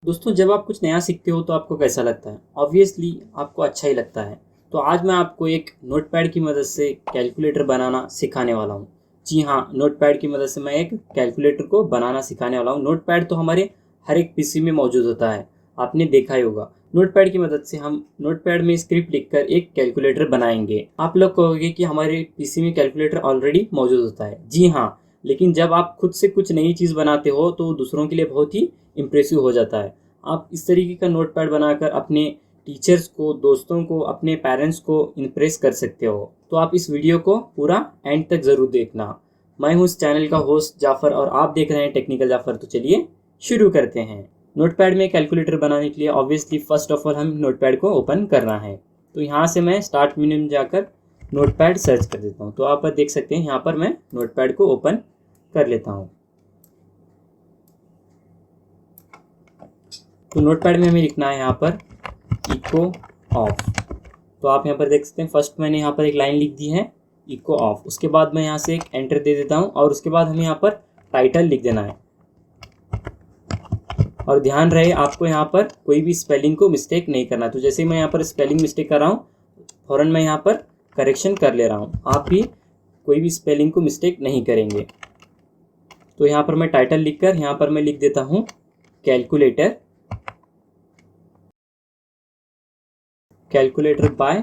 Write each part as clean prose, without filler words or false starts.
दोस्तों, जब आप कुछ नया सीखते हो तो आपको कैसा लगता है? ऑब्वियसली आपको अच्छा ही लगता है। तो आज मैं आपको एक नोटपैड की मदद से कैलकुलेटर बनाना सिखाने वाला हूँ। जी हाँ, नोटपैड की मदद से मैं एक कैलकुलेटर को बनाना सिखाने वाला हूँ। नोटपैड तो हमारे हर एक पीसी में मौजूद होता है, आपने देखा ही होगा। नोटपैड की मदद से हम नोटपैड में स्क्रिप्ट लिखकर एक कैलकुलेटर बनाएंगे। आप लोग कहोगे कि हमारे पीसी में कैलकुलेटर ऑलरेडी मौजूद होता है। जी हाँ, लेकिन जब आप खुद से कुछ नई चीज़ बनाते हो तो दूसरों के लिए बहुत ही इम्प्रेसिव हो जाता है। आप इस तरीके का नोटपैड बनाकर अपने टीचर्स को, दोस्तों को, अपने पेरेंट्स को इम्प्रेस कर सकते हो। तो आप इस वीडियो को पूरा एंड तक ज़रूर देखना। मैं हूँ इस चैनल का होस्ट जाफ़र और आप देख रहे हैं टेक्निकल जाफ़र। तो चलिए शुरू करते हैं। नोटपैड में कैलकुलेटर बनाने के लिए ऑब्वियसली फर्स्ट ऑफ ऑल हम नोटपैड को ओपन करना है। तो यहाँ से मैं स्टार्ट मेन्यू में जाकर नोटपैड सर्च कर देता हूँ। तो आप देख सकते हैं यहाँ पर मैं नोटपैड को ओपन कर लेता हूँ। तो नोटपैड में हमें लिखना है यहाँ पर इको ऑफ। तो आप यहाँ पर देख सकते हैं फर्स्ट मैंने यहाँ पर एक लाइन लिख दी है इको ऑफ। उसके बाद मैं यहाँ से एक एंटर दे देता हूँ और उसके बाद हमें यहाँ पर टाइटल लिख देना है। और ध्यान रहे आपको यहाँ पर कोई भी स्पेलिंग को मिस्टेक नहीं करना। तो जैसे मैं यहाँ पर स्पेलिंग मिस्टेक कर रहा हूँ, फ़ौरन मैं यहाँ पर करेक्शन कर ले रहा हूँ। आप भी कोई भी स्पेलिंग को मिस्टेक नहीं करेंगे। तो यहाँ पर मैं टाइटल लिखकर यहाँ पर मैं लिख देता हूँ कैलकुलेटर बाय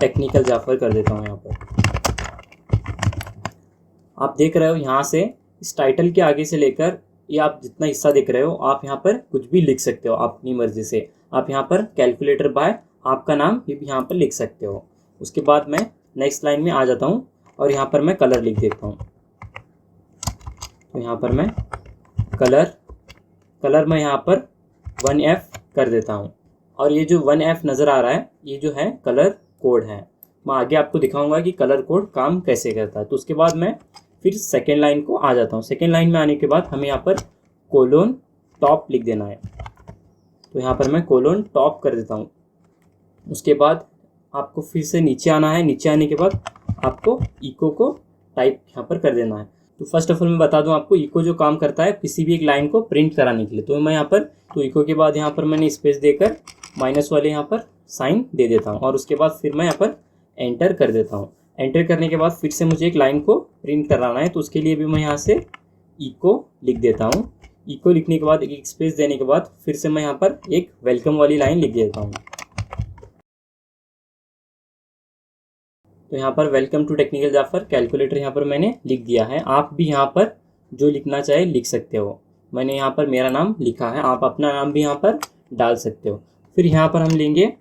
टेक्निकल जाफ़र कर देता हूँ यहाँ पर। आप देख रहे हो यहाँ से इस टाइटल के आगे से लेकर ये आप जितना हिस्सा देख रहे हो, आप यहाँ पर कुछ भी लिख सकते हो अपनी मर्जी से। आप यहाँ पर कैलकुलेटर बाय आपका नाम भी यहाँ पर लिख सकते हो। उसके बाद मैं नेक्स्ट लाइन में आ जाता हूँ और यहाँ पर मैं कलर लिख देता हूँ। तो यहाँ पर मैं कलर मैं यहाँ पर 1F कर देता हूँ। और ये जो 1F नज़र आ रहा है, ये जो है कलर कोड है। मैं आगे आपको दिखाऊंगा कि कलर कोड काम कैसे करता है। तो उसके बाद मैं फिर सेकेंड लाइन को आ जाता हूँ। सेकेंड लाइन में आने के बाद हमें यहाँ पर कोलोन टॉप लिख देना है। तो यहाँ पर मैं कोलोन टॉप कर देता हूँ। उसके बाद आपको फिर से नीचे आना है। नीचे आने के बाद आपको इको को टाइप यहाँ पर कर देना है। तो फर्स्ट ऑफ ऑल मैं बता दूं आपको, इको जो काम करता है किसी भी एक लाइन को प्रिंट कराने के लिए। तो मैं यहाँ पर इको के बाद यहाँ पर मैंने स्पेस देकर माइनस वाले यहाँ पर साइन दे देता हूँ और उसके बाद फिर मैं यहाँ पर एंटर कर देता हूँ। एंटर करने के बाद फिर से मुझे एक लाइन को प्रिंट कराना है। तो उसके लिए भी मैं यहाँ से इको लिख देता हूँ। इको लिखने के बाद एक स्पेस देने के बाद फिर से मैं यहाँ पर एक वेलकम वाली लाइन लिख देता हूँ। तो यहाँ पर welcome to technical Jafar calculator यहाँ पर मैंने लिख दिया है। आप भी यहाँ पर जो लिखना चाहे लिख सकते हो। मैंने यहाँ पर मेरा नाम लिखा है, आप अपना नाम भी यहाँ पर डाल सकते हो। फिर यहाँ पर हम लेंगे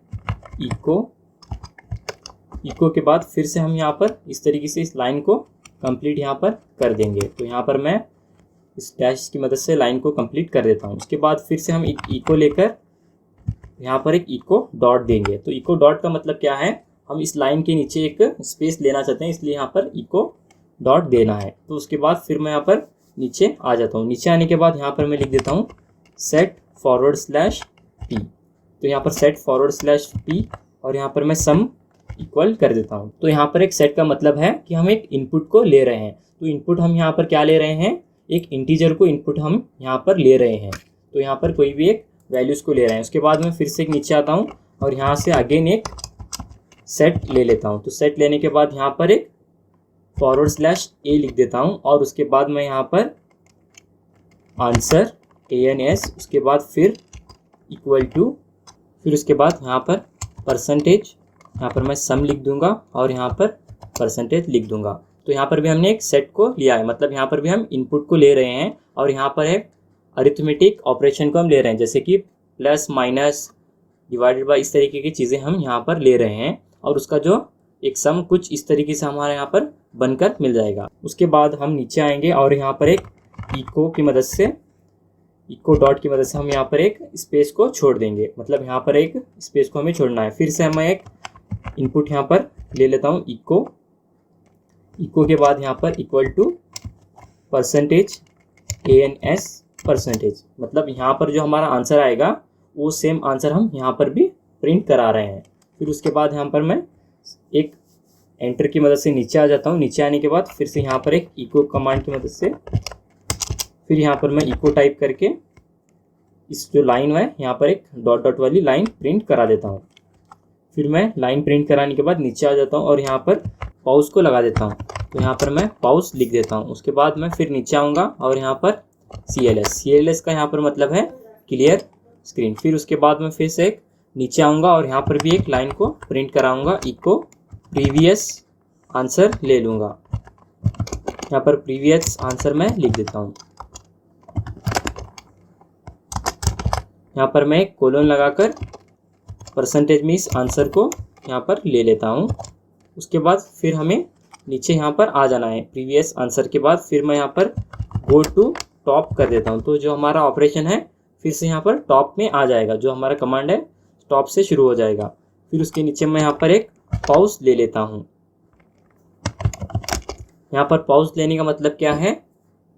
इको के बाद फिर से हम यहाँ पर इस तरीके से इस लाइन को कंप्लीट यहाँ पर कर देंगे। तो यहाँ पर मैं इस डैश की मदद से लाइन को कंप्लीट कर देता हूँ। उसके बाद फिर से हम एक इको लेकर यहाँ पर एक इको डॉट देंगे। तो इको डॉट का मतलब क्या है, हम इस लाइन के नीचे एक स्पेस लेना चाहते हैं, इसलिए यहाँ पर इको डॉट देना है। तो उसके बाद फिर मैं यहाँ पर नीचे आ जाता हूँ। नीचे आने के बाद यहाँ पर मैं लिख देता हूँ सेट /p। तो यहाँ पर सेट /p और यहाँ पर मैं सम इक्वल कर देता हूँ। तो यहाँ पर एक सेट का मतलब है कि हम एक इनपुट को ले रहे हैं। तो इनपुट हम यहाँ पर क्या ले रहे हैं, एक इंटीजर को इनपुट हम यहाँ पर ले रहे हैं। तो यहाँ पर कोई भी एक वैल्यूज़ को ले रहे हैं। उसके बाद मैं फिर से एक नीचे आता हूँ और यहाँ से अगेन एक सेट ले लेता हूँ। तो सेट लेने के बाद यहाँ पर एक /a लिख देता हूँ और उसके बाद मैं यहाँ पर आंसर ANS, उसके बाद फिर इक्वल टू, फिर उसके बाद यहाँ पर परसेंटेज, यहाँ पर मैं सम लिख दूंगा और यहाँ पर परसेंटेज लिख दूंगा। तो यहाँ पर भी हमने एक सेट को लिया है, मतलब यहाँ पर भी हम इनपुट को ले रहे हैं और यहाँ पर एक अरिथमेटिक ऑपरेशन को हम ले रहे हैं, जैसे कि प्लस माइनस डिवाइडेड बाय, इस तरीके की चीज़ें हम यहाँ पर ले रहे हैं और उसका जो एक सम कुछ इस तरीके से हमारे यहाँ पर बनकर मिल जाएगा। उसके बाद हम नीचे आएंगे और यहाँ पर एक इको डॉट की मदद से हम यहाँ पर एक स्पेस को छोड़ देंगे, मतलब यहाँ पर एक स्पेस को हमें छोड़ना है। फिर से मैं एक इनपुट यहाँ पर ले लेता हूँ इको के बाद यहाँ पर equal to percentage ANS percentage, मतलब यहाँ पर जो हमारा आंसर आएगा वो सेम आंसर हम यहाँ पर भी प्रिंट करा रहे हैं। फिर उसके बाद यहाँ पर मैं एक एंटर की मदद से नीचे आ जाता हूँ। नीचे आने के बाद फिर से यहाँ पर एक इको कमांड की मदद से फिर यहाँ पर मैं इको टाइप करके इस जो लाइन है यहाँ पर एक डॉट डॉट वाली लाइन प्रिंट करा देता हूँ। फिर मैं लाइन प्रिंट कराने के बाद नीचे आ जाता हूँ और यहाँ पर पॉज को लगा देता हूँ। तो यहाँ पर मैं पॉज लिख देता हूँ। उसके बाद मैं फिर नीचे आऊँगा और यहाँ पर CLS का यहाँ पर मतलब है क्लियर स्क्रीन। फिर उसके बाद मैं फिर से एक नीचे आऊँगा और यहाँ पर भी एक लाइन को प्रिंट कराऊँगा, इको प्रीवियस आंसर ले लूँगा। यहाँ पर प्रीवियस आंसर मैं लिख देता हूँ। यहाँ पर मैं एक कोलन लगाकर परसेंटेज में इस आंसर को यहाँ पर ले लेता हूँ। उसके बाद फिर हमें नीचे यहाँ पर आ जाना है। प्रीवियस आंसर के बाद फिर मैं यहाँ पर गो टू टॉप कर देता हूँ। तो जो हमारा ऑपरेशन है फिर से यहाँ पर टॉप में आ जाएगा, जो हमारा कमांड है टॉप से शुरू हो जाएगा। फिर उसके नीचे मैं यहाँ पर एक पॉज ले लेता हूँ। यहाँ पर पॉज लेने का मतलब क्या है,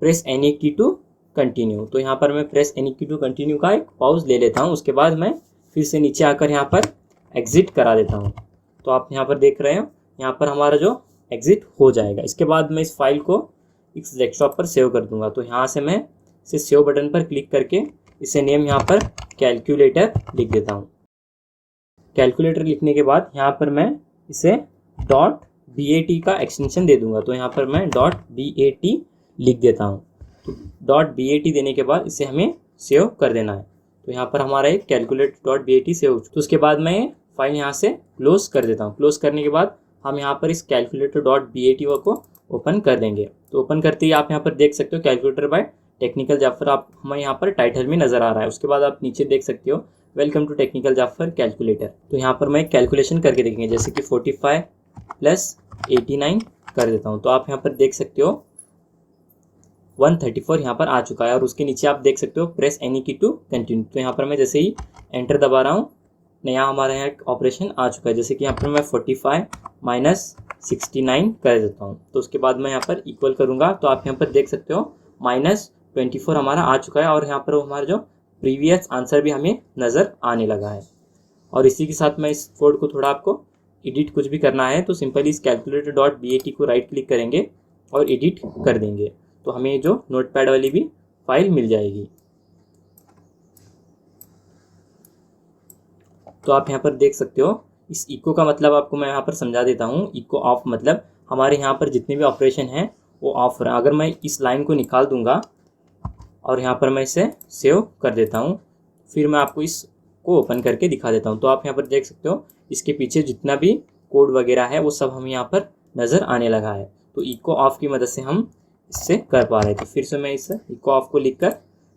प्रेस एनी की टू कंटिन्यू। तो यहाँ पर मैं प्रेस एनी की टू कंटिन्यू का एक पॉज ले लेता हूँ। उसके बाद मैं फिर से नीचे आकर यहाँ पर एग्जिट करा देता हूँ। तो आप यहाँ पर देख रहे हो यहाँ पर हमारा जो एग्जिट हो जाएगा। इसके बाद मैं इस फाइल को इस डेस्कटॉप पर सेव कर दूंगा। तो यहाँ से मैं इसे सेव बटन पर क्लिक करके इसे नेम यहाँ पर कैलकुलेटर लिख देता हूँ। कैलकुलेटर लिखने के बाद यहाँ पर मैं इसे .bat का एक्सटेंशन दे दूंगा। तो यहाँ पर मैं .bat लिख देता हूँ। तो .bat देने के बाद इसे हमें सेव कर देना है। तो यहाँ पर हमारा एक calculator.bat सेव। तो उसके बाद मैं फाइल यहाँ से क्लोज कर देता हूँ। क्लोज करने के बाद हम यहाँ पर इस calculator.bat को ओपन कर देंगे। तो ओपन करते ही आप यहाँ पर देख सकते हो कैलकुलेटर बाय टेक्निकल जाफर आप हमें यहाँ पर टाइटल में नज़र आ रहा है। उसके बाद आप नीचे देख सकते हो welcome to technical Jafar calculator. तो यहाँ पर मैं कैलकुलेशन करके देखेंगे, जैसे कि 45 + 89 कर देता हूँ। तो आप यहाँ पर देख सकते हो 134 यहाँ पर आ चुका है। और उसके नीचे आप देख सकते हो प्रेस एनी की टू कंटिन्यू। तो यहाँ पर मैं जैसे ही एंटर दबा रहा हूँ नया हमारे यहाँ एक ऑपरेशन आ चुका है। जैसे कि यहाँ पर मैं 45 - 69 कर देता हूँ। तो उसके बाद मैं यहाँ पर इक्वल करूँगा। तो आप यहाँ पर देख सकते हो -24 हमारा आ चुका है। और यहाँ पर हमारा जो प्रीवियस आंसर भी हमें नज़र आने लगा है। और इसी के साथ मैं इस कोड को थोड़ा आपको एडिट कुछ भी करना है तो सिंपली इस calculator.bat को राइट क्लिक करेंगे और एडिट कर देंगे। तो हमें जो नोटपैड वाली भी फाइल मिल जाएगी। तो आप यहाँ पर देख सकते हो इस इको का मतलब आपको मैं यहाँ पर समझा देता हूँ। इको ऑफ मतलब हमारे यहाँ पर जितने भी ऑपरेशन हैं वो ऑफ रहे। अगर मैं इस लाइन को निकाल दूंगा और यहाँ पर मैं इसे सेव कर देता हूँ, फिर मैं आपको इसको ओपन करके दिखा देता हूँ। तो आप यहाँ पर देख सकते हो इसके पीछे जितना भी कोड वगैरह है वो सब हमें यहाँ पर नज़र आने लगा है। तो इको ऑफ की मदद से हम इससे कर पा रहे हैं। तो फिर से मैं इस इको ऑफ को लिख कर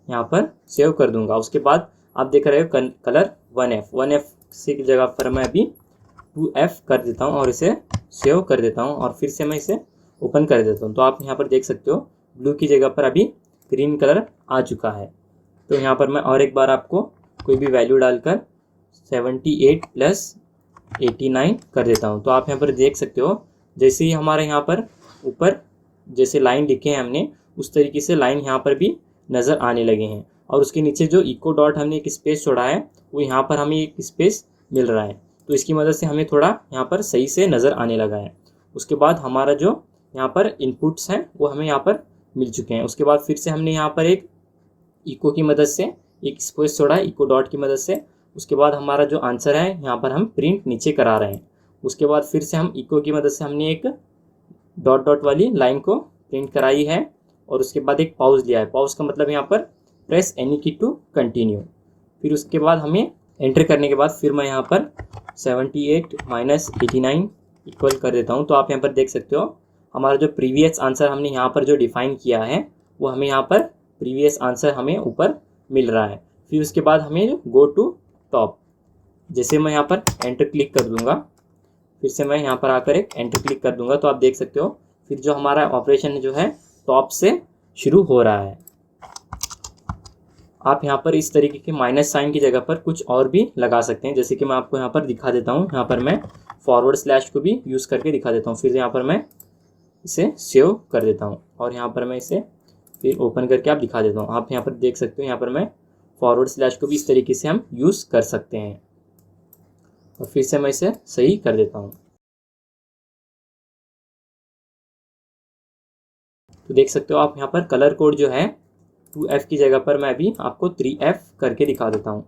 यहाँ पर सेव कर दूंगा। उसके बाद आप देख रहे हो कलर 1F से की जगह पर मैं अभी 2F कर देता हूँ और इसे सेव कर देता हूँ और फिर से मैं इसे ओपन कर देता हूँ। तो आप यहाँ पर देख सकते हो ब्लू की जगह पर अभी ग्रीन कलर आ चुका है। तो यहाँ पर मैं और एक बार आपको कोई भी वैल्यू डालकर 78 + 89 कर देता हूँ। तो आप यहाँ पर देख सकते हो जैसे ही हमारे यहाँ पर ऊपर जैसे लाइन लिखे हैं हमने उस तरीके से लाइन यहाँ पर भी नज़र आने लगे हैं। और उसके नीचे जो इको डॉट हमने एक स्पेस छोड़ा है वो यहाँ पर हमें एक स्पेस मिल रहा है। तो इसकी मदद से हमें थोड़ा यहाँ पर सही से नज़र आने लगा है। उसके बाद हमारा जो यहाँ पर इनपुट्स हैं वो हमें यहाँ पर मिल चुके हैं। उसके बाद फिर से हमने यहाँ पर एक इको की मदद से एक स्पेस छोड़ा है इको डॉट की मदद से। उसके बाद हमारा जो आंसर है यहाँ पर हम प्रिंट नीचे करा रहे हैं। उसके बाद फिर से हम इको की मदद से हमने एक डॉट डॉट वाली लाइन को प्रिंट कराई है और उसके बाद एक पॉज लिया है। पॉज का मतलब यहाँ पर प्रेस एनी की टू कंटिन्यू। फिर उसके बाद हमें एंटर करने के बाद फिर मैं यहाँ पर 78 - 89 इक्वल कर देता हूँ। तो आप यहाँ पर देख सकते हो हमारा जो प्रीवियस आंसर हमने यहाँ पर जो डिफाइन किया है वो हमें यहाँ पर प्रीवियस आंसर हमें ऊपर मिल रहा है। फिर उसके बाद हमें गो टू टॉप, जैसे मैं यहाँ पर एंटर क्लिक कर दूँगा, फिर से मैं यहाँ पर आकर एक एंटर क्लिक कर दूँगा तो आप देख सकते हो फिर जो हमारा ऑपरेशन जो है टॉप से शुरू हो रहा है। आप यहाँ पर इस तरीके के माइनस साइन की जगह पर कुछ और भी लगा सकते हैं, जैसे कि मैं आपको यहाँ पर दिखा देता हूँ। यहाँ पर मैं फॉरवर्ड स्लैश को भी यूज़ करके दिखा देता हूँ। फिर यहाँ पर मैं इसे सेव कर देता हूँ और यहाँ पर मैं इसे फिर ओपन करके आप दिखा देता हूँ। आप यहाँ पर देख सकते हो यहाँ पर मैं फॉरवर्ड स्लैश को भी इस तरीके से हम यूज़ कर सकते हैं। और फिर से मैं इसे सही कर देता हूँ। तो देख सकते हो आप यहाँ पर कलर कोड जो है 2F की जगह पर मैं अभी आपको 3F करके दिखा देता हूँ।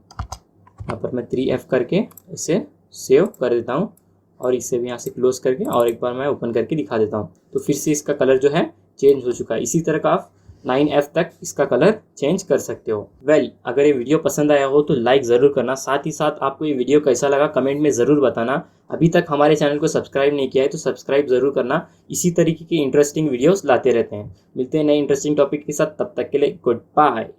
यहाँ पर मैं 3F करके इसे सेव कर देता हूँ और इसे भी यहाँ से क्लोज करके और एक बार मैं ओपन करके दिखा देता हूँ। तो फिर से इसका कलर जो है चेंज हो चुका है। इसी तरह का आप 9F तक इसका कलर चेंज कर सकते हो। अगर ये वीडियो पसंद आया हो तो लाइक ज़रूर करना। साथ ही साथ आपको ये वीडियो कैसा लगा कमेंट में ज़रूर बताना। अभी तक हमारे चैनल को सब्सक्राइब नहीं किया है तो सब्सक्राइब ज़रूर करना। इसी तरीके की इंटरेस्टिंग वीडियोस लाते रहते हैं। मिलते हैं नए इंटरेस्टिंग टॉपिक के साथ, तब तक के लिए गुड बाय।